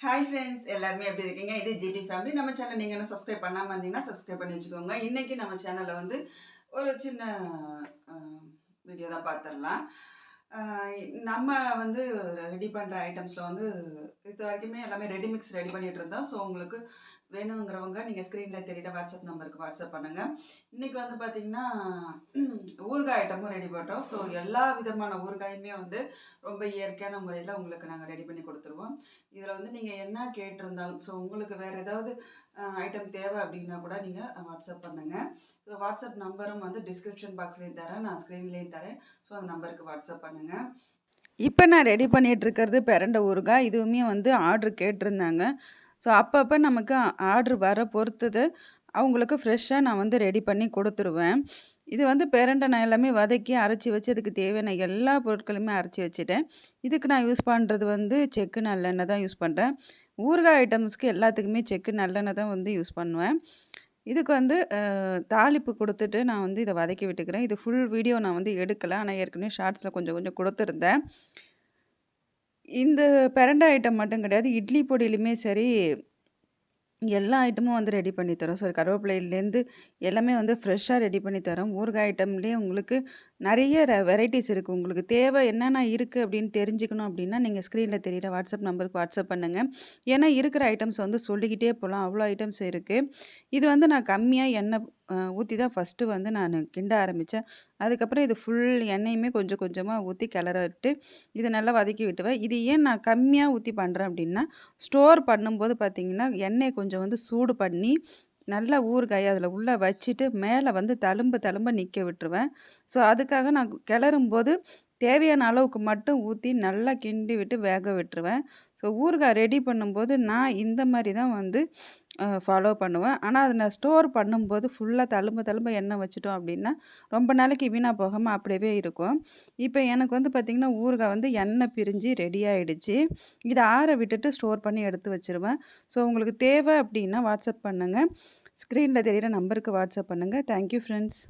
Hi friends, எல்லாருமே எப்படி இருக்கீங்க? இது ஜிடி ஃபேமிலி. நம்ம சேனல் நீங்கள் என்ன சப்ஸ்கிரைப் பண்ணாமல் இருந்தீங்கன்னா சப்ஸ்கிரைப் பண்ணி வச்சுக்கோங்க. இன்றைக்கி நம்ம சேனலில் வந்து ஒரு சின்ன வீடியோ தான் பார்த்துடலாம். நம்ம வந்து ரெடி பண்ணுற ஐட்டம்ஸில் வந்து இது வரைக்குமே எல்லாமே ரெடிமிக்ஸ் ரெடி பண்ணிகிட்டு இருந்தோம். ஸோ உங்களுக்கு வேணுங்கிறவங்க நீங்கள் ஸ்க்ரீனில் தெரியிற வாட்ஸ்அப் நம்பருக்கு வாட்ஸ்அப் பண்ணுங்கள். இன்றைக்கி வந்து பார்த்திங்கன்னா ஊறுகாய் ஐட்டமும் ரெடி பண்ணுறோம். ஸோ எல்லா விதமான ஊறுகாயுமே வந்து ரொம்ப இயற்கையான முறையில் உங்களுக்கு நாங்கள் ரெடி பண்ணி கொடுத்துருவோம். இதில் வந்து நீங்கள் என்ன கேட்டிருந்தாலும், ஸோ உங்களுக்கு வேறு ஏதாவது ஐட்டம் தேவை அப்படின்னா கூட நீங்கள் வாட்ஸ்அப் பண்ணுங்கள். ஸோ வாட்ஸ்அப் நம்பரும் வந்து டிஸ்கிரிப்ஷன் பாக்ஸ்லேயும் தரேன், நான் ஸ்க்ரீன்லேயும் தரேன். ஸோ அந்த நம்பருக்கு வாட்ஸ்அப் பண்ணுங்கள். இப்போ நான் ரெடி பண்ணிகிட்ருக்கிறது பிரண்டை ஊறுகாய். இதுவுமே வந்து ஆர்ட்ரு கேட்டிருந்தாங்க. ஸோ அப்பப்போ நமக்கு ஆர்ட்ரு வர பொறுத்தது அவங்களுக்கு ஃப்ரெஷ்ஷாக நான் வந்து ரெடி பண்ணி கொடுத்துருவேன். இது வந்து பிரண்டை நான் எல்லாமே வதக்கி அரைச்சி வச்சு அதுக்கு தேவையான எல்லா பொருட்களுமே அரைச்சி வச்சுட்டேன். இதுக்கு நான் யூஸ் பண்ணுறது வந்து செக்கு நல்லெண்ணெய் தான் யூஸ் பண்ணுறேன். ஊறுகாய் ஐட்டம்ஸ்க்கு எல்லாத்துக்குமே செக்கு நல்லெண்ணெய் தான் வந்து யூஸ் பண்ணுவேன். இதுக்கு வந்து தாளிப்பு கொடுத்துட்டு நான் வந்து இதை வதக்கி விட்டுக்கிறேன். இது ஃபுல் வீடியோ நான் வந்து எடுக்கலை. ஆனால் ஏற்கனவே ஷார்ட்ஸில் கொஞ்சம் கொஞ்சம் கொடுத்துருந்தேன். இந்த பிரண்டை ஐட்டம் மட்டும் கிடையாது. இட்லி பொடியிலுமே சரி, எல்லா ஐட்டமும் வந்து ரெடி பண்ணி தரோம். ஸோ கருவேப்பிலையிலேருந்து எல்லாமே வந்து ஃப்ரெஷ்ஷாக ரெடி பண்ணி தரோம். ஊறுகாய் ஐட்டம்லேயே உங்களுக்கு நிறைய வெரைட்டிஸ் இருக்குது. உங்களுக்கு தேவை என்னென்ன இருக்குது அப்படின்னு தெரிஞ்சுக்கணும் அப்படின்னா, நீங்கள் ஸ்க்ரீனில் தெரியிற வாட்ஸ்அப் நம்பருக்கு வாட்ஸ்அப் பண்ணுங்கள். ஏன்னா இருக்கிற ஐட்டம்ஸ் வந்து சொல்லிக்கிட்டே போகலாம். அவ்வளோ ஐட்டம்ஸ் இருக்குது. இது வந்து நான் கம்மியாக எண்ணெய் ஊற்றி தான் ஃபஸ்ட்டு வந்து நான் கிண்ட ஆரம்பித்தேன். அதுக்கப்புறம் இது ஃபுல் எண்ணெயுமே கொஞ்சம் கொஞ்சமாக ஊற்றி கிளற விட்டு இதை நல்லா வதக்கி விட்டுவேன். இது ஏன் நான் கம்மியாக ஊற்றி பண்ணுறேன் அப்படின்னா, ஸ்டோர் பண்ணும்போது பார்த்திங்கன்னா எண்ணெய் கொஞ்சம் வந்து சூடு பண்ணி நல்லா ஊறுகாய் அதில் உள்ளே வச்சுட்டு மேலே வந்து தழும்ப தழும்ப நிற்க விட்டுருவேன். ஸோ அதுக்காக நான் கிளறும்போது தேவையான அளவுக்கு மட்டும் ஊற்றி நல்லா கிண்டி விட்டு வேக விட்டுருவேன். ஸோ ஊறுகாய் ரெடி பண்ணும்போது நான் இந்த மாதிரி தான் வந்து ஃபாலோ பண்ணுவேன். ஆனால் அதை நான் ஸ்டோர் பண்ணும்போது ஃபுல்லாக தழும்ப தழும்ப எண்ணெய் வச்சுட்டோம் அப்படின்னா ரொம்ப நாளைக்கு வீணாக போகாமல் அப்படியே இருக்கும். இப்போ எனக்கு வந்து பார்த்திங்கன்னா ஊறுகாய் வந்து எண்ணெய் பிரிஞ்சு ரெடி ஆகிடுச்சு. இதை ஆற விட்டுட்டு ஸ்டோர் பண்ணி எடுத்து வச்சுருவேன். ஸோ உங்களுக்கு தேவை அப்படின்னா வாட்ஸ்அப் பண்ணுங்கள். ஸ்க்ரீனில் தெரிகிற நம்பருக்கு வாட்ஸ்அப் பண்ணுங்கள். Thank you friends.